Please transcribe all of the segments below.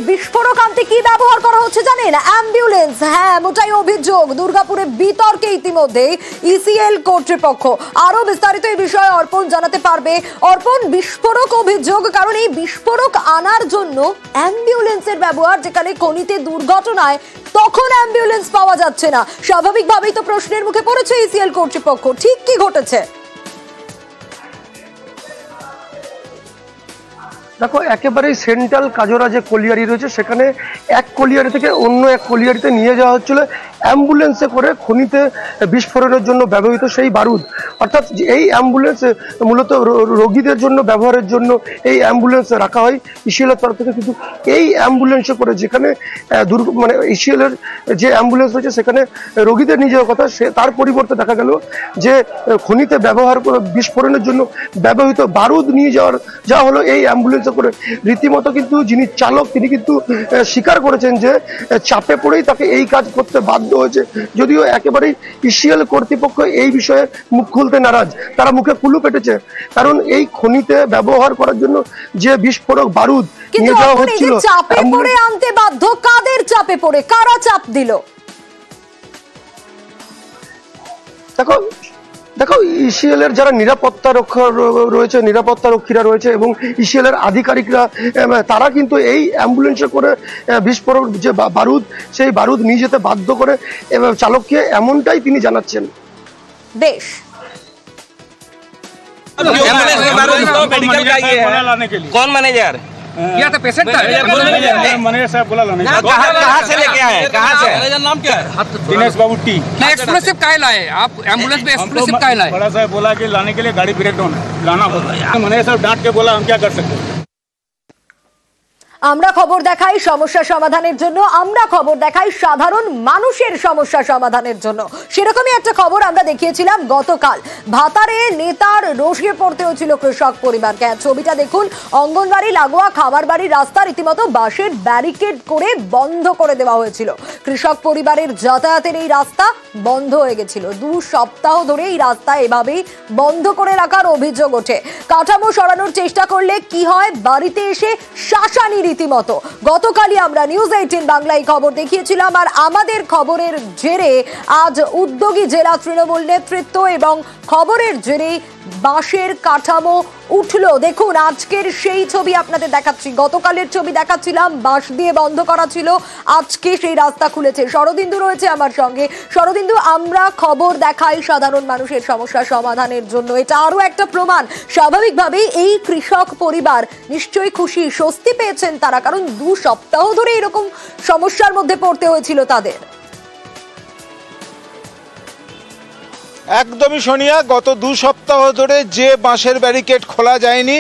বিস্ফোরক আনতে কি ব্যবহার করা হচ্ছে জানেন? অ্যাম্বুলেন্স। হ্যাঁ, এমনটাই অভিযোগ। দুর্গাপুরে বিতর্কে ইতিমধ্যে ইসিএল কর্তৃপক্ষ। আরো বিস্তারিত এই বিষয়ে অর্পণ জানাতে পারবে। অর্পণ, বিস্ফোরক অভিযোগ, কারণ এই বিস্ফোরক আনার জন্য অ্যাম্বুলেন্সের ব্যবহার, যেখানে খনিতে দুর্ঘটনায় তখন অ্যাম্বুলেন্স পাওয়া যাচ্ছে না। স্বাভাবিকভাবেই তো প্রশ্নের মুখে পড়েছে ইসিএল কর্তৃপক্ষ। ঠিক কি ঘটেছে? দেখো, একেবারেই সেন্ট্রাল কাজরা যে কলিয়ারি রয়েছে, সেখানে এক কলিয়ারি থেকে অন্য এক কলিয়ারিতে নিয়ে যাওয়া হচ্ছিল অ্যাম্বুলেন্সে করে খনিতে বিস্ফোরণের জন্য ব্যবহৃত সেই বারুদ। অর্থাৎ এই অ্যাম্বুলেন্সে মূলত রোগীদের জন্য ব্যবহারের জন্য এই অ্যাম্বুলেন্স রাখা হয় ইসিএলের তরফ থেকে। কিন্তু এই অ্যাম্বুলেন্সে করে যেখানে মানে ইসিএলের যে অ্যাম্বুলেন্স রয়েছে সেখানে রোগীদের নিয়ে যাওয়ার কথা, তার পরিবর্তে দেখা গেল যে খনিতে ব্যবহার করে বিস্ফোরণের জন্য ব্যবহৃত বারুদ নিয়ে যাওয়া হলো এই অ্যাম্বুলেন্স করে। রীতিমতো কিন্তু যিনি চালক তিনি কিন্তু স্বীকার করেছেন যে চাপে পড়েই তাকে এই কাজ করতে বাধ্য হয়েছে। যদিও একেবারেই ইসিএল কর্তৃপক্ষ এই বিষয়ে মুখ খুলতে নারাজ। তারা মুখে কুলু পেটেছে, কারণ এই খনিতে ব্যবহার করার জন্য যে বিস্ফোরক বারুদ নিয়ে যাওয়া হচ্ছিল, চাপে পড়ে আনতে বাধ্য। কাদের চাপে পড়ে? কারা চাপ দিল? দেখো, ইসিএল এর যারা নিরাপত্তা রয়েছে, নিরাপত্তা রক্ষীরা রয়েছে এবং ইসিএল এর আধিকারিকরা, তারা কিন্তু এই অ্যাম্বুলেন্সে করে বিস্ফোরক যে বারুদ, সেই বারুদ নিয়ে যেতে বাধ্য করে চালককে, এমনটাই তিনি জানাচ্ছেন। বেশ, कौन मैनेजर किया था? पेशेंट था, मैनेजर साहब बोला लाने। कहाँ से लेके आए? कहाँ से? मैनेजर नाम क्या है? दिनेश बाबू टी। एक्सप्लोसिव काहे लाए आप? एम्बुलेंस में एक्सप्लोसिव काहे लाए? बड़ा साहब बोला कि लाने के लिए गाड़ी ब्रेक डाउन है, लाना होगा। मैनेजर साहब डांट के बोला, हम क्या कर सकते हैं। আমরা খবর দেখাই সমস্যা সমাধানের জন্য, আমরা খবর দেখাই সাধারণ মানুষের সমস্যা সমাধানের জন্য। সেরকমই একটা খবর আমরা দেখিয়েছিলাম গতকাল। ভাতারে নেতার রোষে পড়তে হয়েছিল কৃষক পরিবারকে। ছবিটা দেখুন, অঙ্গনবাড়ি লাগোয়া খামার বাড়ির রাস্তা রীতিমতো বাঁশের ব্যারিকেড করে বন্ধ করে দেওয়া হয়েছিল। কৃষক পরিবারের যাতায়াতের এই রাস্তা বন্ধ হয়ে গেছিল। 2 সপ্তাহ ধরে এই রাস্তা এভাবেই বন্ধ করে রাখার অভিযোগ ওঠে। কাঠামো সরানোর চেষ্টা করলে কি হয়? বাড়িতে এসে শাসানি রীতিমতো। গতকালই আমরা নিউজ 18 বাংলায় খবর দেখিয়েছিলাম। আর আমাদের খবরের জেরে আজ উদ্যোগী জেলা তৃণমূল নেতৃত্ব এবং খবরের জেরে বাঁশের কাঠামো উঠলো। দেখুন, আজকের সেই ছবি আপনাদের দেখাচ্ছি। গতকালের ছবি দেখাচ্ছিলাম, বাঁশ দিয়ে বন্ধ করা ছিল। আজকে সেই রাস্তা খুলেছে। শরদিন্দু রয়েছে আমার সঙ্গে। শরদিন্দু, আমরা খবর দেখাই সাধারণ মানুষের সমস্যা সমাধানের জন্য। এটা আরো একটা প্রমাণ। স্বাভাবিকভাবেই এই কৃষক পরিবার নিশ্চয়ই খুশি, স্বস্তি পেয়েছেন তারা, কারণ 2 সপ্তাহ ধরে এরকম সমস্যার মধ্যে পড়তে হয়েছিল তাদের। একদমই সোনিয়া, গত 2 সপ্তাহ ধরে যে বাঁশের ব্যারিকেড খোলা যায়নি,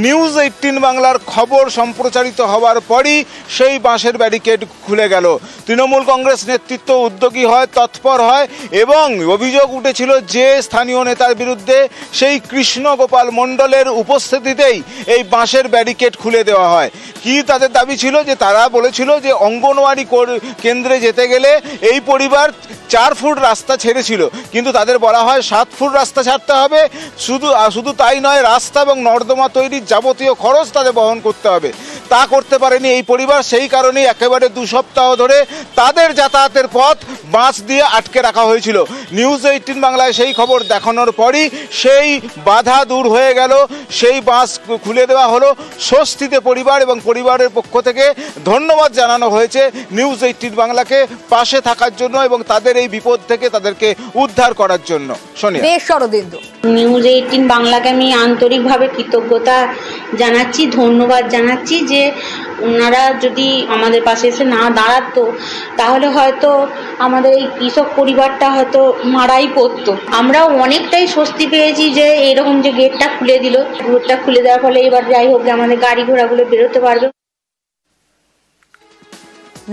নিউজ 18 বাংলার খবর সম্প্রচারিত হওয়ার পরই সেই বাঁশের ব্যারিকেড খুলে গেল। তৃণমূল কংগ্রেস নেতৃত্ব উদ্যোগী হয়, তৎপর হয় এবং অভিযোগ উঠেছিল যে স্থানীয় নেতার বিরুদ্ধে সেই কৃষ্ণগোপাল মণ্ডলের উপস্থিতিতেই এই বাঁশের ব্যারিকেড খুলে দেওয়া হয়। কি তাদের দাবি ছিল? যে তারা বলেছিল যে অঙ্গনওয়াড়ি কেন্দ্রে যেতে গেলে এই পরিবার 4 ফুট রাস্তা ছেড়েছিল, কিন্তু তাদের বলা হয় 7 ফুট রাস্তা ছাড়তে হবে। শুধু তাই নয়, রাস্তা এবং নর্দমা তৈরির যাবতীয় খরচ তাদের বহন করতে হবে। তা করতে পারেনি এই পরিবার। সেই কারণেই একেবারে 2 সপ্তাহ ধরে তাদের যাতায়াতের পথ বাঁশ দিয়ে আটকে রাখা হয়েছিল। নিউজ 18 বাংলায় সেই খবর দেখানোর পরই সেই বাধা দূর হয়ে গেল, সেই বাঁশ খুলে দেওয়া হলো। স্বস্তিতে পরিবার এবং পরিবারের পক্ষ থেকে ধন্যবাদ জানানো হয়েছে নিউজ 18 বাংলাকে পাশে থাকার জন্য এবং তাদের এই বিপদ থেকে তাদেরকে উদ্ধার করার জন্য। সোনিয়া, বেশ, শরদিন্দু। নিউজ 18 বাংলাকে আমি আন্তরিকভাবে কৃতজ্ঞতা জানাচ্ছি, ধন্যবাদ জানাচ্ছি যে ওনারা যদি আমাদের পাশে এসে না দাঁড়াতো তাহলে হয়তো আমাদের এই কৃষক পরিবারটা হয়তো মারাই পড়তো। আমরাও অনেকটাই স্বস্তি পেয়েছি যে এরকম যে গেটটা খুলে দিল। গেটটা খুলে দেওয়ার ফলে এবার যাই হোক আমাদের গাড়ি ঘোড়াগুলো বেরোতে পারবে।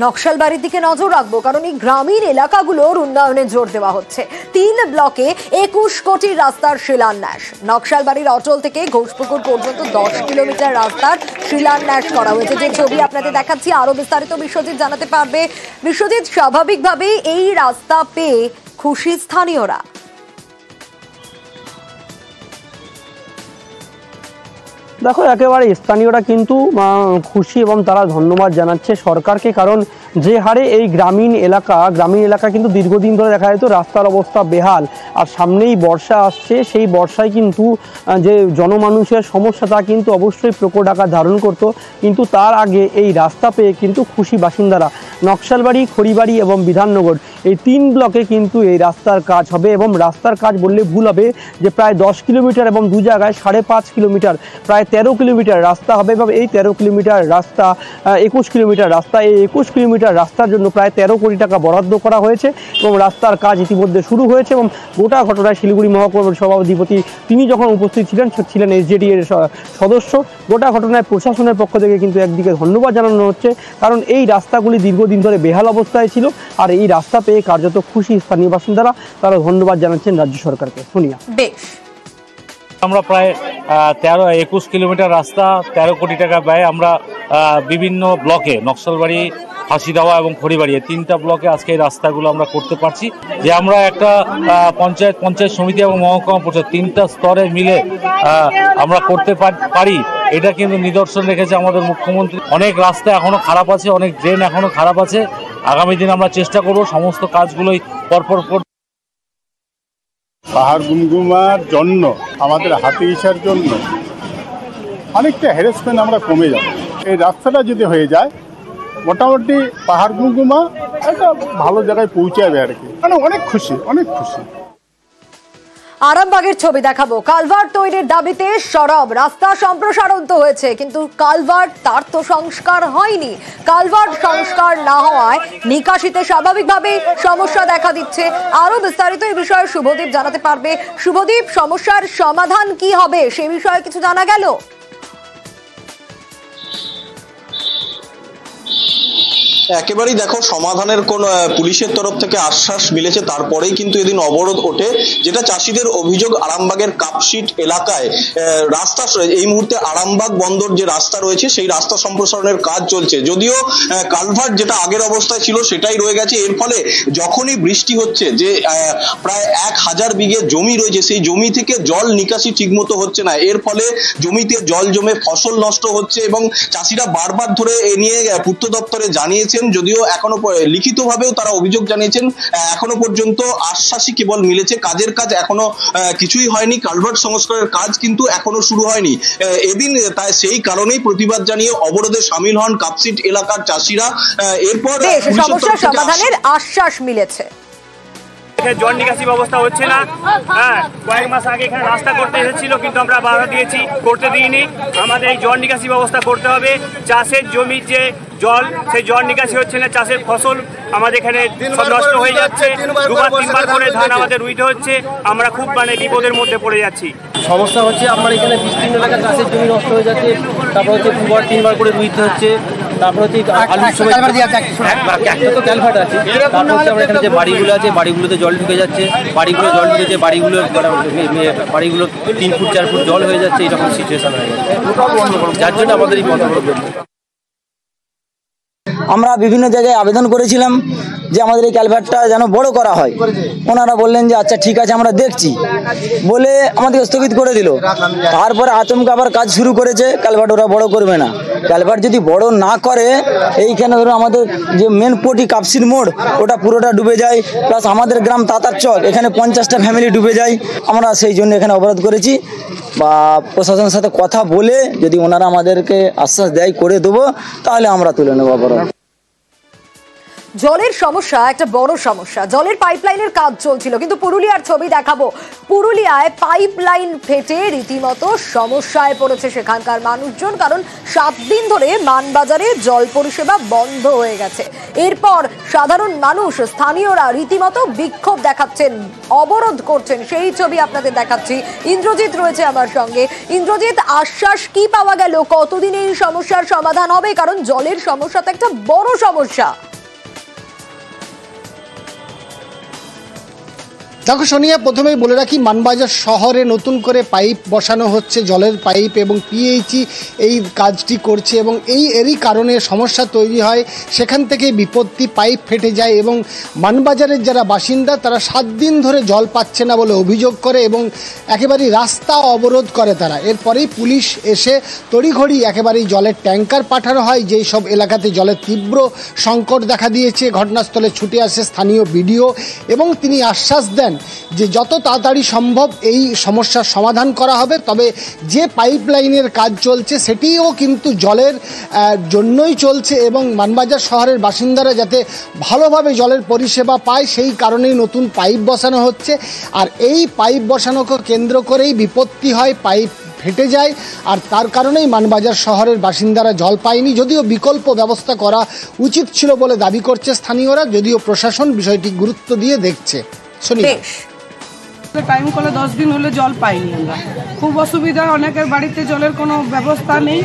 নকশালবাড়ির দিকে নজর রাখবো, কারণ এই গ্রামীণ এলাকাগুলোর উন্নয়নে জোর দেওয়া হচ্ছে। 3 ব্লকে 21 কোটি রাস্তার শিলান্যাস। নকশালবাড়ির অটল থেকে ঘোষপুকুর পর্যন্ত 10 কিলোমিটার রাস্তার শিলান্যাস করা হয়েছে। যে ছবি আপনাদের দেখাচ্ছি, আরো বিস্তারিত বিশ্বজিৎ জানাতে পারবে। বিশ্বজিৎ, স্বাভাবিকভাবেই এই রাস্তা পেয়ে খুশি স্থানীয়রা। দেখো একেবারে স্থানীয়রা কিন্তু খুশি এবং তারা ধন্যবাদ জানাচ্ছে সরকারকে, কারণ যে হারে এই গ্রামীণ এলাকা কিন্তু দীর্ঘদিন ধরে দেখা যেত রাস্তার অবস্থা বেহাল, আর সামনেই বর্ষা আসছে, সেই বর্ষায় কিন্তু যে জনমানুষের সমস্যা তা কিন্তু অবশ্যই প্রকট আকার ধারণ করত। কিন্তু তার আগে এই রাস্তা পেয়ে কিন্তু খুশি বাসিন্দারা। নকশালবাড়ি, খড়িবাড়ি এবং বিধাননগর এই 3 ব্লকে কিন্তু এই রাস্তার কাজ হবে, এবং রাস্তার কাজ বললে ভুল হবে, যে প্রায় 10 কিলোমিটার এবং 2 জায়গায় 5.5 কিলোমিটার, প্রায় 13 কিলোমিটার রাস্তা হবে। এবং এই 13 কিলোমিটার রাস্তা 21 কিলোমিটার রাস্তা, এই 21 কিলোমিটার রাস্তার জন্য প্রায় 13 কোটি টাকা বরাদ্দ করা হয়েছে এবং রাস্তার কাজ ইতিমধ্যে শুরু হয়েছে। এবং গোটা ঘটনায় শিলিগুড়ি মহকুমার সভাধিপতি তিনি যখন উপস্থিত ছিলেন এসজেডি এর সদস্য। গোটা ঘটনায় প্রশাসনের পক্ষ থেকে কিন্তু একদিকে ধন্যবাদ জানানো হচ্ছে, কারণ এই রাস্তাগুলি দীর্ঘদিন ধরে বেহাল অবস্থায় ছিল, আর এই রাস্তা পেয়ে কার্যত খুশি স্থানীয় বাসিন্দারা। তারা ধন্যবাদ জানাচ্ছেন রাজ্য সরকারকে। সোনিয়া, আমরা প্রায় 21 কিলোমিটার রাস্তা 13 কোটি টাকা ব্যয় আমরা বিভিন্ন ব্লকে, নকশালবাড়ি, হাসিদাওয়া এবং খড়িবাড়ি, 3টা ব্লকে আজকে এই রাস্তাগুলো আমরা করতে পারছি। যে আমরা একটা পঞ্চায়েত সমিতি এবং মহকুমা পরিষদ 3টা স্তরে মিলে আমরা করতে পারি, এটা কিন্তু নিদর্শন রেখেছে আমাদের মুখ্যমন্ত্রী। অনেক রাস্তা এখনো খারাপ আছে, অনেক ড্রেন এখনো খারাপ আছে। আগামী দিন আমরা চেষ্টা করব সমস্ত কাজগুলোই পরপর পাহাড় গুমগুমার জন্য, আমাদের হাতি ইসার জন্য অনেকটা হ্যারাসমেন্ট আমরা কমে যাব। এই রাস্তাটা যদি হয়ে যায় মোটামুটি পাহাড় গুমগুমা একটা ভালো জায়গায় পৌঁছাবে আর কি। মানে অনেক খুশি। আরামবাগের ছবি দেখাবো। কালভার্ট তৈরির দাবিতে সরব, রাস্তা সম্প্রসারণ তো হয়েছে, কিন্তু কালভার্ট তার তো সংস্কার হয়নি। কালভার্ট সংস্কার না হওয়ায় নিকাশিতে স্বাভাবিকভাবেই সমস্যা দেখা দিচ্ছে। আরো বিস্তারিত এই বিষয়ে শুভদীপ জানাতে পারবে। শুভদীপ, সমস্যার সমাধান কি হবে সে বিষয়ে কিছু জানা গেল? একেবারেই দেখো, সমাধানের কোন পুলিশের তরফ থেকে আশ্বাস মিলেছে, তারপরেই কিন্তু এদিন অবরোধ ওঠে। যেটা চাষিদের অভিযোগ, আরামবাগের কাপশিট এলাকায় রাস্তা, এই মুহূর্তে আরামবাগ বন্দর যে রাস্তা রয়েছে সেই রাস্তা সম্প্রসারণের কাজ চলছে। যদিও কালভার্ট যেটা আগের অবস্থায় ছিল সেটাই রয়ে গেছে। এর ফলে যখনই বৃষ্টি হচ্ছে, যে প্রায় 1000 বিঘে জমি রয়েছে, সেই জমি থেকে জল নিকাশি ঠিকমতো হচ্ছে না। এর ফলে জমিতে জল জমে ফসল নষ্ট হচ্ছে এবং চাষিরা বারবার ধরে এ নিয়ে পূর্ত দপ্তরে জানিয়েছে। যদিও এখনো লিখিতভাবেও তারা অভিযোগ জানিয়েছেন, এখনো পর্যন্ত আশ্বাসই কেবল মিলেছে, কাজের কাজ এখনো কিছুই হয়নি। কালভার্ট সংস্কারের কাজ কিন্তু এখনো শুরু হয়নি। এদিন তাই সেই কারণেই প্রতিবাদ জানিয়ে অবরোধে সামিল হন কাপশিট এলাকার চাষিরা। এরপর সমস্যা সমাধানের আশ্বাস মিলেছে। জল নিকাশি ব্যবস্থা হচ্ছে না। কয়েক মাস আগে এখানে রাস্তা করতে এসেছিল, কিন্তু আমরা বাধা দিয়েছি, করতে দিইনি। আমাদের এই জল নিকাশি ব্যবস্থা করতে হবে। চাষের জমির যে জল, সেই জল নিকাশি হচ্ছে না, চাষের ফসল আমাদের এখানে সব নষ্ট হয়ে যাচ্ছে। 2-3বার করে ধান আমাদের রুইতে হচ্ছে, আমরা খুব বিপদের মধ্যে পড়ে যাচ্ছি। সমস্যা হচ্ছে আমার এখানে বিস্তীর্ণ এলাকা চাষের জমি নষ্ট হয়ে যাচ্ছে, তারপর হচ্ছে 2-3বার করে রুইতে হচ্ছে, তারপর হচ্ছে আলুর সময় একটা তো ক্যালভার্ট আছে, তারপর হচ্ছে আমার এখানে যে বাড়িগুলো আছে বাড়িগুলোতে জল ঢুকে যাচ্ছে, বাড়িগুলো জল ঢুকেছে, বাড়িগুলো 3 ফুট 4 ফুট জল হয়ে যাচ্ছে, এরকম সিচুয়েশন হয়ে যাচ্ছে, যার জন্য আমাদের এই বন্ধ। আমরা বিভিন্ন জায়গায় আবেদন করেছিলাম যে আমাদের এই ক্যালভার্টটা যেন বড় করা হয়। ওনারা বললেন যে আচ্ছা ঠিক আছে আমরা দেখছি বলে আমাদেরকে স্থগিত করে দিল। তারপরে আচমকা আবার কাজ শুরু করেছে, ক্যালভার্ট ওরা বড় করবে না। ক্যালভার্ট যদি বড় না করে, এইখানে ধরো আমাদের যে মেন পটি কাপসির মোড় ওটা পুরোটা ডুবে যায়, প্লাস আমাদের গ্রাম তাতার চক, এখানে 50টা ফ্যামিলি ডুবে যায়। আমরা সেই জন্য এখানে অবরোধ করেছি, বা প্রশাসনের সাথে কথা বলে যদি ওনারা আমাদেরকে আশ্বাস দেয় করে দেবো, তাহলে আমরা তুলে নেবো অবরোধ। জলের সমস্যা একটা বড় সমস্যা। জলের পাইপলাইনের কাজ চলছিল, কিন্তু পুরুলিয়ার ছবি দেখাবো। পুরুলিয়ায় পাইপলাইন ফেটে রীতিমতো সমস্যায় পড়েছে সেখানকার মানুষজন, কারণ 7 দিন ধরে মানবাজারে জল পরিষেবা বন্ধ হয়ে গেছে। এরপর সাধারণ মানুষ, স্থানীয়রা রীতিমতো বিক্ষোভ দেখাচ্ছেন, অবরোধ করছেন। সেই ছবি আপনাদের দেখাচ্ছি। ইন্দ্রজিৎ রয়েছে আমার সঙ্গে। ইন্দ্রজিৎ, আশ্বাস কি পাওয়া গেল? কতদিন এই সমস্যার সমাধান হবে? কারণ জলের সমস্যা তো একটা বড় সমস্যা। দেখো সোনিয়া, প্রথমেই বলে রাখি মানবাজার শহরে নতুন করে পাইপ বসানো হচ্ছে, জলের পাইপ, এবং পিএইচই এই কাজটি করছে এবং এরই কারণে সমস্যা তৈরি হয়। সেখান থেকে বিপত্তি, পাইপ ফেটে যায় এবং মানবাজারের যারা বাসিন্দা তারা 7 দিন ধরে জল পাচ্ছে না বলে অভিযোগ করে এবং একেবারেই রাস্তা অবরোধ করে তারা। এরপরেই পুলিশ এসে তড়িঘড়ি একেবারেই জলের ট্যাঙ্কার পাঠানো হয়। যেই সব এলাকাতে জলের তীব্র সংকট দেখা দিয়েছে, ঘটনাস্থলে ছুটে আসে স্থানীয় বিডিও এবং তিনি আশ্বাস দেন যে যত তাড়াতাড়ি সম্ভব এই সমস্যার সমাধান করা হবে। তবে যে পাইপলাইনের কাজ চলছে সেটিও কিন্তু জলের জন্যই চলছে এবং মানবাজার শহরের বাসিন্দারা যাতে ভালোভাবে জলের পরিষেবা পায় সেই কারণেই নতুন পাইপ বসানো হচ্ছে। আর এই পাইপ বসানোকে কেন্দ্র করেই বিপত্তি হয়, পাইপ ফেটে যায় আর তার কারণেই মানবাজার শহরের বাসিন্দারা জল পায়নি। যদিও বিকল্প ব্যবস্থা করা উচিত ছিল বলে দাবি করছে স্থানীয়রা, যদিও প্রশাসন বিষয়টি গুরুত্ব দিয়ে দেখছে। টাইম কলে 10 দিন হলে জল পাইনি আমরা, খুব অসুবিধা, অনেকের বাড়িতে জলের কোনো ব্যবস্থা নেই।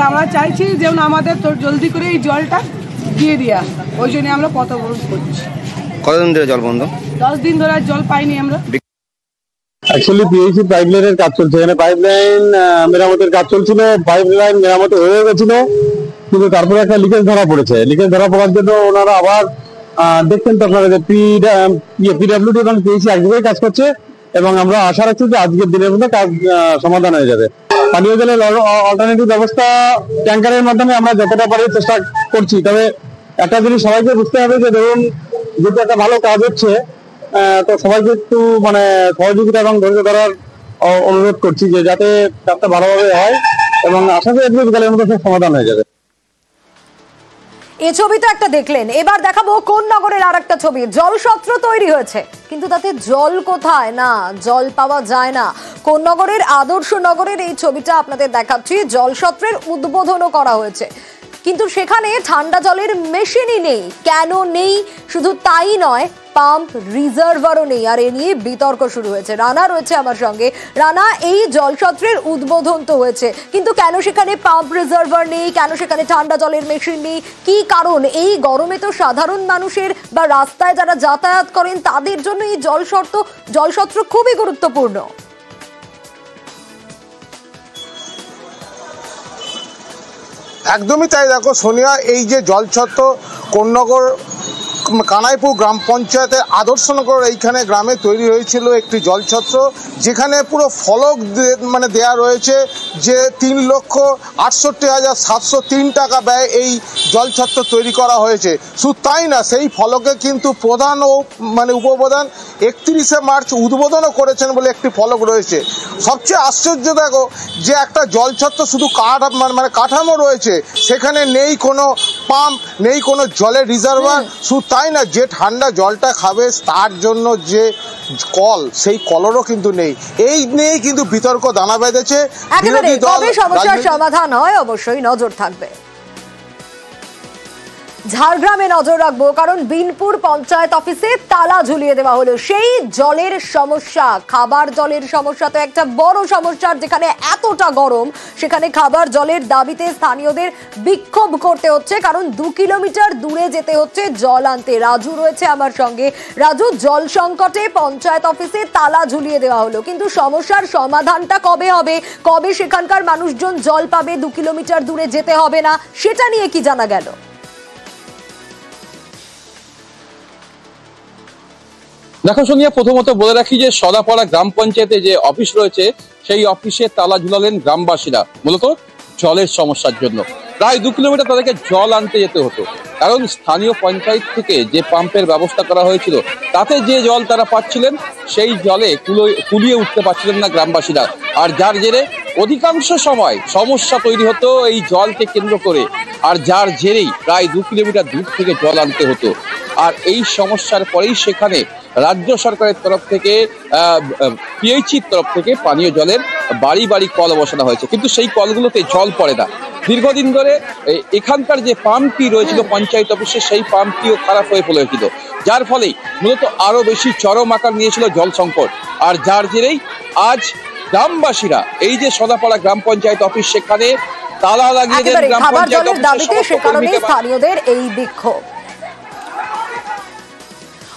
আমরা চাইছি যেমন আমাদের তো জলদি করে এই জলটা দিয়ে দেওয়া, ওই জন্য আমরা কত অবরোধ করছি। কতদিন ধরে জল বন্ধ? 10 দিন ধরে জল পাইনি আমরা। অ্যাকচুয়ালি পিএইচি পাইপলাইনের কাজ চলছে, এখানে পাইপলাইন মেরামতের কাজ চলছিল, পাইপলাইন মেরামত হয়ে গেছিল কিন্তু তারপরে একটা লিকেজ ধরা পড়েছে। লিকেজ ধরা পড়ার জন্য ওনারা আবার দেখছেন তো আপনারা যে পিডব্লিউডি এবং পিএইচি এক জায়গায় কাজ করছে এবং আমরা আশা রাখছি যে আজকের দিনের মধ্যে কাজ সমাধান হয়ে যাবে। পানীয় জলের অল্টারনেটিভ ব্যবস্থা ট্যাঙ্কারের মাধ্যমে আমরা যতটা পারি চেষ্টা করছি। তবে একটা জিনিস সবাইকে বুঝতে হবে যে ধরুন যেহেতু একটা ভালো কাজ হচ্ছে তো সবাইকে একটু সহযোগিতা এবং ধৈর্য ধরার অনুরোধ করছি যে যাতে কাজটা ভালোভাবে হয় এবং আশা করি বিকালের মধ্যে সমাধান হয়ে যাবে। এই ছবি তো একটা দেখলেন, এবার দেখাবো কোন নগরের আর একটা ছবি। জলছত্র তৈরি হয়েছে কিন্তু তাতে জল কোথায়? না, জল পাওয়া যায় না। কোন নগরের? আদর্শ নগরের এই ছবিটা আপনাদের দেখাচ্ছি। জলছত্রের উদ্বোধনও করা হয়েছে কিন্তু সেখানে ঠান্ডা জলের মেশিনই নেই। কেন নেই? শুধু তাই নয়, পাম্প রিজার্ভারও নেই। আর এ নিয়ে বিতর্ক শুরু হয়েছে। রানা রয়েছে আমার সঙ্গে। রানা, এই জলছত্রের উদ্বোধন তো হয়েছে কিন্তু কেন সেখানে পাম্প রিজার্ভার নেই? কেন সেখানে ঠান্ডা জলের মেশিন নেই? কি কারণ? এই গরমে তো সাধারণ মানুষের বা রাস্তায় যারা যাতায়াত করেন তাদের জন্য এই জলছত্র খুবই গুরুত্বপূর্ণ। একদমই তাই। দেখো সোনিয়া, এই যে জলছত্র কোন্নগর কানাইপুর গ্রাম পঞ্চায়েতের আদর্শনগর এইখানে গ্রামে তৈরি হয়েছিল একটি জলছত্র, যেখানে পুরো ফলক দেয়া রয়েছে যে 3,68,703 টাকা ব্যয় এই জলছত্র তৈরি করা হয়েছে। শুধু তাই না, সেই ফলকে কিন্তু প্রধান ও উপপ্রধান 31শে মার্চ উদ্বোধনও করেছেন বলে একটি ফলক রয়েছে। সবচেয়ে আশ্চর্য দেখো যে একটা জলছত্র শুধু কাঠামো রয়েছে, সেখানে নেই কোনো পাম্প, নেই কোনো জলের রিজার্ভার। শুধু তাই না, যে ঠান্ডা জলটা খাবে তার জন্য যে কল, সেই কলেরও কিন্তু নেই। এই নিয়েই কিন্তু বিতর্ক দানা বেঁধেছে। কবে সমস্যার সমাধান হয় অবশ্যই নজর থাকবে। ঝাড়গ্রামে নজর রাখবো, কারণ বিনপুর পঞ্চায়েত অফিসে তালা ঝুলিয়ে দেওয়া হলো। সেই জলের সমস্যা, খাবার জলের সমস্যা তো একটা বড় সমস্যা। যেখানে এতটা গরম সেখানে খাবার জলের দাবিতে স্থানীয়দের বিক্ষোভ করতে হচ্ছে, কারণ 2 কিলোমিটার দূরে যেতে হচ্ছে জল আনতে। রাজু রয়েছে আমার সঙ্গে। রাজু, জল সংকটে পঞ্চায়েত অফিসে তালা ঝুলিয়ে দেওয়া হলো কিন্তু সমস্যার সমাধানটা কবে হবে? কবে সেখানকার মানুষজন জল পাবে? 2 কিলোমিটার দূরে যেতে হবে না, সেটা নিয়ে কি জানা গেল? দেখো সোনিয়া, প্রথমত বলে রাখি যে সদাপাড়া গ্রাম পঞ্চায়েতে যে অফিস রয়েছে সেই অফিসে তালা ঝুলালেন গ্রামবাসীরা মূলত জলের সমস্যার জন্য। প্রায় 2 কিলোমিটার তাদেরকে জল আনতে যেতে হতো, কারণ স্থানীয় পঞ্চায়েত থেকে যে পাম্পের ব্যবস্থা করা হয়েছিল তাতে যে জল তারা পাচ্ছিলেন সেই জলে কুলিয়ে উঠতে পারছিলেন না গ্রামবাসীরা। আর যার জেরে অধিকাংশ সময় সমস্যা তৈরি হতো এই জলকে কেন্দ্র করে, আর যার জেরেই প্রায় 2 কিলোমিটার দূর থেকে জল আনতে হতো। আর এই সমস্যার পরেই সেখানে রাজ্য সরকারের তরফ থেকে পিএইচির তরফ থেকে পানীয় জলের বাড়ি বাড়ি কল বসানো হয়েছে, কিন্তু সেই কলগুলোতে জল পড়ে না। দীর্ঘদিন ধরে এখানকার যে পাম্পটি রয়েছিল পঞ্চায়েত অফিসে সেই পাম্পটিও খারাপ হয়ে পড়েছিল, যার ফলে মূলত আরো বেশি চরম আকার নিয়েছিল জল সংকট। আর যার জেরেই আজ গ্রামবাসীরা এই যে সদাপাড়া গ্রাম পঞ্চায়েত অফিস সেখানে তালা লাগিয়ে দেন গ্রাম পঞ্চায়েত অফিসের স্থানীয়দের এই বিক্ষোভ।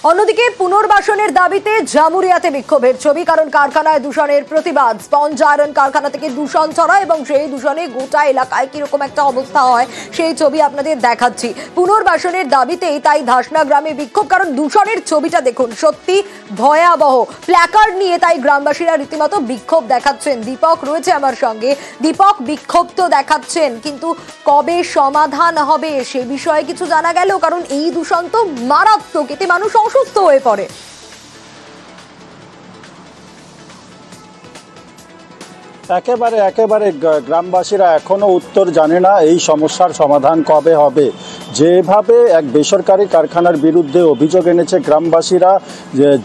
অন্যদিকে পুনর্বাসনের দাবিতে জামুরিয়াতে বিক্ষোভের ছবি, কারণ কারখানায় দূষণের প্রতিবাদ। স্পঞ্জ আয়রন কারখানা থেকে দূষণ ছড়ায় এবং সেই দূষণে গোটা এলাকায় কিরকম একটা অবস্থা হয় সেই ছবি আপনাদের দেখাচ্ছি। পুনর্বাসনের দাবিতেই তাই ধাসনা গ্রামে বিক্ষোভ, কারণ দূষণের ছবিটা দেখুন, সত্যি ভয়াবহ। প্ল্যাকার্ড নিয়ে তাই গ্রামবাসীরা রীতিমতো বিক্ষোভ দেখাচ্ছেন। দীপক রয়েছে আমার সঙ্গে। দীপক, বিক্ষোভ তো দেখাচ্ছেন, কিন্তু কবে সমাধান হবে সে বিষয়ে কিছু জানা গেল? কারণ এই দূষণ তো মারাত্মক, এতে মানুষ অসুস্থ হয়ে পড়ে। একেবারে গ্রামবাসীরা এখনো উত্তর জানে না এই সমস্যার সমাধান কবে হবে। যেভাবে এক বেসরকারি কারখানার বিরুদ্ধে অভিযোগ এনেছে গ্রামবাসীরা,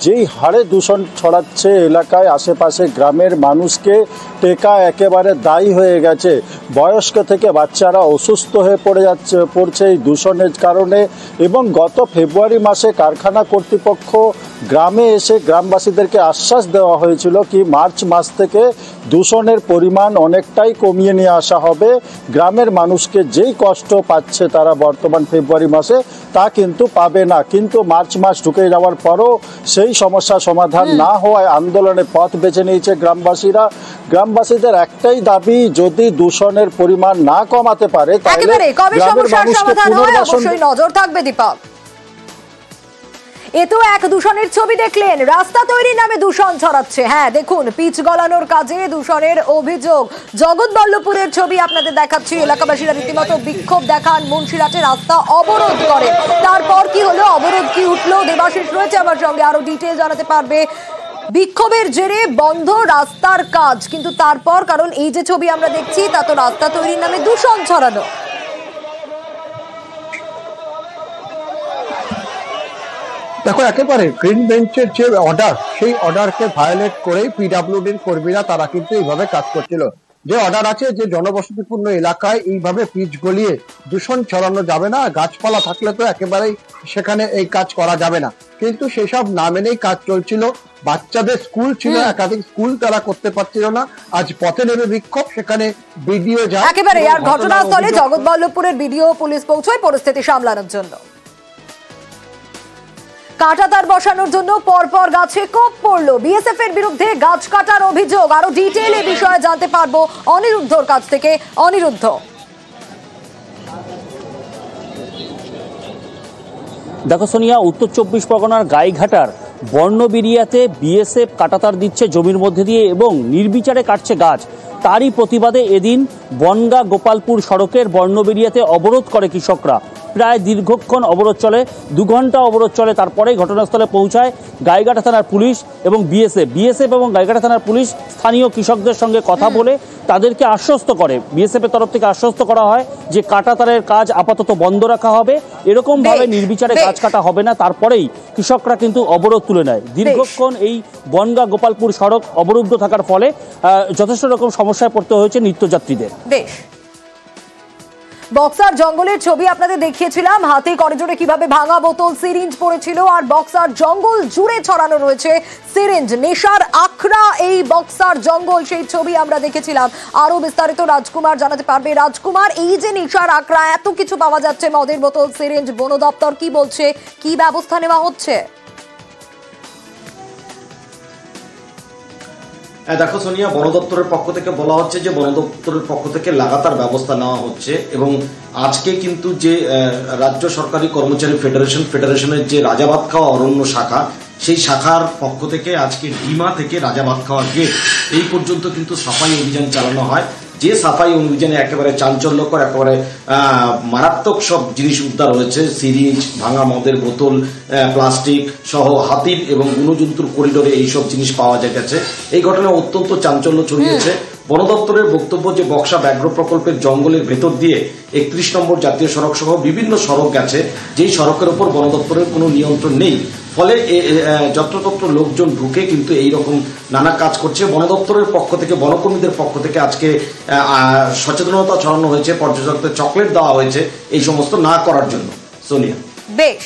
যেই হারে দূষণ ছড়াচ্ছে এলাকায়, আশেপাশে গ্রামের মানুষকে টেকা একেবারে দায়ী হয়ে গেছে। বয়স্ক থেকে বাচ্চারা অসুস্থ হয়ে পড়ছে এই দূষণের কারণে। এবং গত ফেব্রুয়ারি মাসে কারখানা কর্তৃপক্ষ গ্রামে এসে গ্রামবাসীদেরকে আশ্বাস দেওয়া হয়েছিল কি মার্চ মাস থেকে দূষণের পরিমাণ অনেকটাই কমিয়ে নিয়ে আসা হবে। গ্রামের মানুষকে যেই কষ্ট পাচ্ছে তারা বর্তমান ফেব্রুয়ারি মাসে, তা কিন্তু পাবে না। কিন্তু মার্চ মাস ঢুকে যাওয়ার পরও সেই সমস্যা সমাধান না হওয়ায় আন্দোলনের পথ বেছে নিয়েছে গ্রামবাসীরা। গ্রামবাসীদের একটাই দাবি, যদি দূষণের পরিমাণ না কমাতে পারে তাহলে গ্রামের মানুষকে পুনর্বাসন। নজর থাকবে দীপক। এ তো এক দূষণের ছবি দেখলেন, রাস্তা তৈরির নামে দূষণ ছড়াচ্ছে। হ্যাঁ দেখুন, পিচ গলানোর কাজে দূষণের অভিযোগ। জগৎবল্লভপুরের ছবি আপনাদের দেখাচ্ছি। এলাকাবাসীরা রীতিমতো বিক্ষোভ দেখান, মুন্সিরহাটে রাস্তা অবরোধ করে। তারপর কি হলো, অবরোধ কি উঠলো, দেবাশিস রয়েছে আমার সঙ্গে, আরো ডিটেইল জানাতে পারবে। বিক্ষোভের জেরে বন্ধ রাস্তার কাজ, কিন্তু তারপর, কারণ এই যে ছবি আমরা দেখছি তা তো রাস্তা তৈরির নামে দূষণ ছড়ানো। দেখো, একেবারে গ্রিন বেঞ্চের যে অর্ডার, সেই অর্ডারকে ভায়োলেট করেই পিডাব্লিউডির কর্মীরা তারা কিন্তু এইভাবে কাজ করছিল। যে অর্ডার আছে যে জনবসতিপূর্ণ এলাকায় এইভাবে পিচ গলিয়ে দূষণ ছড়ানো যাবে না, গাছপালা থাকলে তো একেবারেই সেখানে এই কাজ করা যাবে না, কিন্তু সেসব না মেনেই কাজ চলছিল। বাচ্চাদের স্কুল ছিল, একাধিক স্কুল তারা করতে পারছিল না। আজ পথে নেমে বিক্ষোভ, সেখানে বিডিও যায়। একেবারে আর ঘটনাস্থলে জগৎবল্লভপুরের বিডিও পুলিশ পৌঁছয় পরিস্থিতি সামলানোর জন্য। কাঁটাতার বসানোর জন্য পরপর গাছে কোপ পড়লো। বিএসএফ এর বিরুদ্ধে গাছ কাটার অভিযোগ। আরো ডিটেইল এই বিষয়ে জানতে পারবো অনিরুদ্ধর কাছ থেকে। অনিরুদ্ধ, দেখো সোনিয়া, উত্তর 24 পরগনার গাইঘাটার বর্ণবিরিয়াতে বিএসএফ কাঁটাতার দিচ্ছে জমির মধ্যে দিয়ে এবং নির্বিচারে কাটছে গাছ। তারই প্রতিবাদে এদিন বনগা গোপালপুর সড়কের বর্ণবেরিয়াতে অবরোধ করে কৃষকরা। প্রায় দীর্ঘক্ষণ অবরোধ চলে, 2 ঘন্টা অবরোধ চলে। তারপরেই ঘটনাস্থলে পৌঁছায় গাইঘাটা থানার পুলিশ এবং বিএসএফ এবং গাইঘাটা থানার পুলিশ স্থানীয় কৃষকদের সঙ্গে কথা বলে তাদেরকে আশ্বস্ত করে। বিএসএফ এর তরফ থেকে আশ্বস্ত করা হয় যে কাঁটাতারের কাজ আপাতত বন্ধ রাখা হবে, এরকম ভাবে নির্বিচারে গাছ কাটা হবে না। তারপরেই কৃষকরা কিন্তু অবরোধ তুলে নেয়। দীর্ঘক্ষণ এই বনগা গোপালপুর সড়ক অবরুদ্ধ থাকার ফলে যথেষ্ট রকম সমস্যায় পড়তে হয়েছে নিত্যযাত্রীদের। বক্সার জঙ্গলের ছবি আপনাদের দেখিয়েছিলাম, হাতে করজোড়ে কিভাবে ভাঙা বোতল, সিরিঞ্জ পড়েছিল, আর বক্সার জঙ্গল জুড়ে ছড়ানো রয়েছে সিরিঞ্জ। নেশার আখড়া এই বক্সার জঙ্গল, সেই ছবি আমরা দেখেছিলাম। আরো বিস্তারিত রাজকুমার জানাতে পারবে। রাজকুমার, এই যে নেশার আখড়া, এত কিছু পাওয়া যাচ্ছে, মদের বোতল, সিরিঞ্জ, বন দপ্তর কি বলছে, কি ব্যবস্থা নেওয়া হচ্ছে? দেখো সোনিয়া, বন দপ্তরের পক্ষ থেকে বলা হচ্ছে যে বন দপ্তরের পক্ষ থেকে লাগাতার ব্যবস্থা নেওয়া হচ্ছে এবং আজকে কিন্তু যে রাজ্য সরকারি কর্মচারী ফেডারেশনের যে রাজাভাতখাওয়া অরণ্য শাখা, সেই শাখার পক্ষ থেকে আজকে ডিমা থেকে রাজাভাতখাওয়া গেট এই পর্যন্ত কিন্তু সাফাই অভিযান চালানো হয়। যে সাফাই অভিযানে একেবারে চাঞ্চল্যকর, একেবারে মারাত্মক সব জিনিস উদ্ধার হয়েছে। সিরিঞ্জ, ভাঙা মদের বোতল, প্লাস্টিক সহ হাতির এবং বন্যজন্তুর করিডোরে এইসব জিনিস পাওয়া গেছে। এই ঘটনায় অত্যন্ত চাঞ্চল্য ছড়িয়েছে। বন দপ্তরের বক্তব্য যে বক্সা ব্যাঘ্র প্রকল্পের জঙ্গলের ভেতর দিয়ে 31 নম্বর জাতীয় সড়ক সহ বিভিন্ন সড়ক গেছে, যেই সড়কের উপর বন দপ্তরের কোনো নিয়ন্ত্রণ নেই। ফলে যত্রতত্র লোকজন ঢুকে কিন্তু এইরকম নানা কাজ করছে। বন দপ্তরের পক্ষ থেকে, বনকর্মীদের পক্ষ থেকে আজকে সচেতনতা ছড়ানো হয়েছে, পর্যটকদের চকলেট দেওয়া হয়েছে এই সমস্ত না করার জন্য। সোনিয়া, বেশ।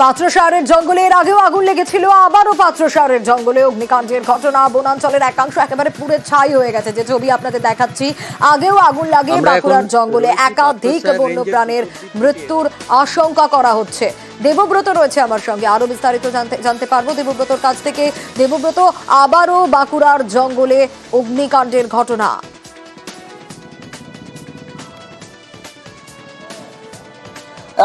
পাত্রসারের জঙ্গলে এর আগেও আগুন লেগেছিল, আবারও পাত্রসারের জঙ্গলে অগ্নিকাণ্ডের ঘটনা। বনাঞ্চলের একাংশ একেবারে পুড়ে ছাই হয়ে গেছে, যে ছবি আপনাদের দেখাচ্ছি। আগেও আগুন লাগে বাঁকুড়ার জঙ্গলে, একাধিক বন্যপ্রাণীর মৃত্যুর আশঙ্কা করা হচ্ছে। দেবব্রত রয়েছে আমার সঙ্গে, আরো বিস্তারিত জানতে পারবো দেবব্রতর কাছ থেকে। দেবব্রত, আবারও বাঁকুড়ার জঙ্গলে অগ্নিকাণ্ডের ঘটনা।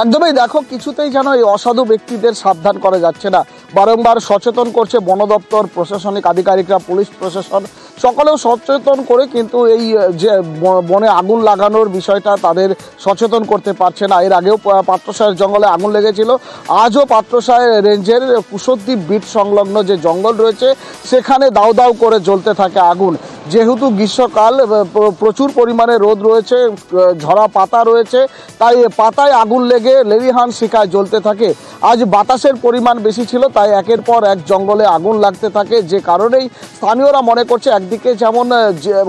একদমই, দেখো কিছুতেই যেন এই অসাধু ব্যক্তিদের সাবধান করা যাচ্ছে না। বারংবার সচেতন করছে বন দপ্তর, প্রশাসনিক আধিকারিকরা, পুলিশ প্রশাসন, সকলেও সচেতন করে কিন্তু এই যে বনে আগুন লাগানোর বিষয়টা তাদের সচেতন করতে পারছে না। এর আগেও পাত্রসারের জঙ্গলে আগুন লেগেছিল, আজও পাত্রসার রেঞ্জের কুশদ্বীপ বিট সংলগ্ন যে জঙ্গল রয়েছে সেখানে দাউ দাউ করে জ্বলতে থাকে আগুন। যেহেতু গ্রীষ্মকাল, প্রচুর পরিমাণে রোদ রয়েছে, ঝরা পাতা রয়েছে, তাই পাতায় আগুন লেগে লেলিহান শিখায় জ্বলতে থাকে। আজ বাতাসের পরিমাণ বেশি ছিল, তাই একের পর এক জঙ্গলে আগুন লাগতে থাকে, যে কারণেই স্থানীয়রা মনে করছে একদিকে যেমন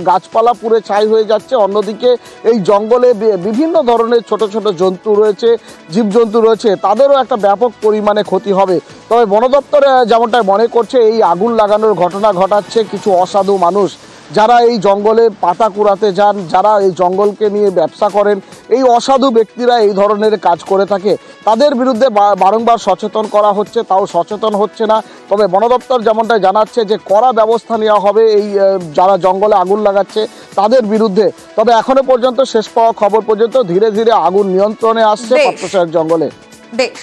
গাছপালা পুড়ে ছাই হয়ে যাচ্ছে, অন্যদিকে এই জঙ্গলে বিভিন্ন ধরনের ছোট ছোট জন্তু রয়েছে, জীবজন্তু রয়েছে, তাদেরও একটা ব্যাপক পরিমাণে ক্ষতি হবে। তবে বন দপ্তর যেমনটাই মনে করছে, এই আগুন লাগানোর ঘটনা ঘটাচ্ছে কিছু অসাধু মানুষ, যারা এই জঙ্গলে পাতা কুড়াতে যান, যারা এই জঙ্গলকে নিয়ে ব্যবসা করেন। এই অসাধু ব্যক্তিরা এই ধরনের কাজ করে থাকে, তাদের বিরুদ্ধে বারংবার সচেতন করা হচ্ছে, তাও সচেতন হচ্ছে না। তবে বন দপ্তর যেমনটা জানাচ্ছে যে কড়া ব্যবস্থা নেওয়া হবে এই যারা জঙ্গলে আগুন লাগাচ্ছে তাদের বিরুদ্ধে। তবে এখনো পর্যন্ত শেষ পাওয়া খবর পর্যন্ত ধীরে ধীরে আগুন নিয়ন্ত্রণে আসছে পাত্রসারের জঙ্গলে। বেশ,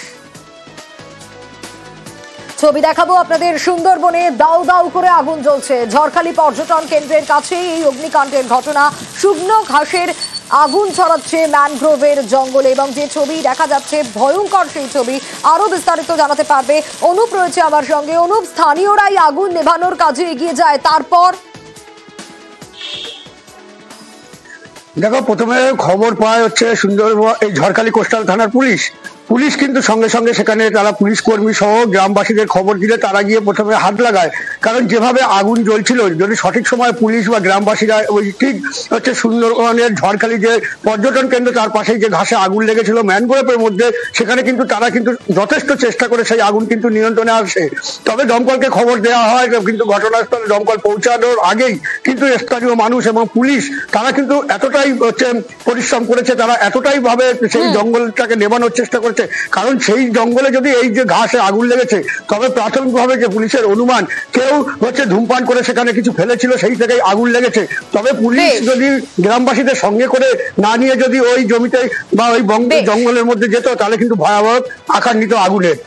ছবি দেখাবো আপনাদের। সুন্দরবনে দাউ দাউ করে আগুন জ্বলছে। ঝড়খালি পর্যটন কেন্দ্রের কাছে এই অগ্নিকাণ্ডের ঘটনা। শুকনো ঘাসের আগুন ছড়াচ্ছে ম্যানগ্রোভের জঙ্গলে, এবং যে ছবি দেখা যাচ্ছে ভয়ঙ্কর সেই ছবি। আরো বিস্তারিত জানাতে পারবে অনুপ রয়েছে আমার সঙ্গে। অনুপ, স্থানীয়রাই আগুন নেভানোর কাজে এগিয়ে যায়, তারপর? দেখো, প্রথমে খবর পাওয়া হচ্ছে সুন্দরবন এই ঝড়খালি কোস্টাল থানার পুলিশ কিন্তু সঙ্গে সঙ্গে সেখানে তারা পুলিশ কর্মী সহ গ্রামবাসীদের খবর দিলে তারা গিয়ে প্রথমে হাত লাগায়। কারণ যেভাবে আগুন জ্বলছিল, যদি সঠিক সময় পুলিশ বা গ্রামবাসীরা ওই ঠিক হচ্ছে সুন্দরবনের ঝড়খালি যে পর্যটন কেন্দ্র তার পাশেই যে ঘাসে আগুন লেগেছিল ম্যানগ্রোভের মধ্যে, সেখানে কিন্তু তারা কিন্তু যথেষ্ট চেষ্টা করে সেই আগুন কিন্তু নিয়ন্ত্রণে আসে। তবে দমকলকে খবর দেওয়া হয়, কিন্তু ঘটনাস্থলে দমকল পৌঁছানোর আগেই কিন্তু স্থানীয় মানুষ এবং পুলিশ তারা কিন্তু এতটাই হচ্ছে পরিশ্রম করেছে, তারা এতটাই ভাবে সেই জঙ্গলটাকে নেভানোর চেষ্টা করেছে। কারণ সেই জঙ্গলে যদি এই যে ঘাসে আগুন লেগেছে, তবে প্রাথমিকভাবে যে পুলিশের অনুমান কেউ হচ্ছে ধূমপান করে সেখানে কিছু ফেলেছিল, সেই থেকেই আগুন লেগেছে। তবে পুলিশ যদি গ্রামবাসীদের সঙ্গে করে না নিয়ে যদি ওই জমিতে বা ওই জঙ্গলের মধ্যে যেত, তাহলে কিন্তু ভয়াবহ আকার নিত আগুনের।